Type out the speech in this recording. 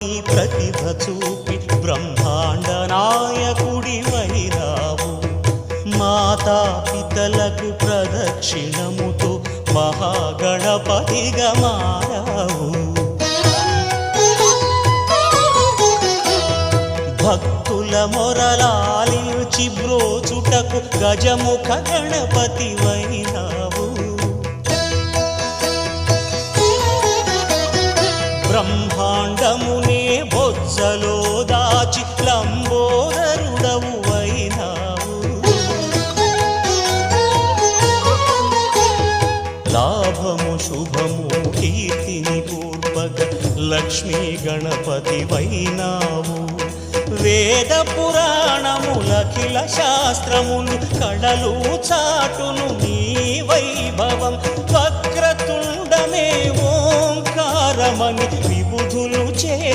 ప్రతిభ చూపి బ్రహ్మాండ నాయకుడివైనావు. మాతా పితలకు ప్రదక్షిణముతో మహాగణపతిగా మారావు. భక్తుల మొరలాలించి బ్రోచుటకు గజముఖ గణపతివైనావు. బ్రహ్మాండమునే బొజ్జలో దాచి లంబోదరుడవు అయినావు. లాభము శుభము కీర్తిని పూర్వక లక్ష్మీ గణపతివైనావు. వేద పురాణములఖిల శాస్త్రములు కళలు చాటును నీ వైభవం. వక్రతుండమే ఓంకారమని విబుధులు చేసి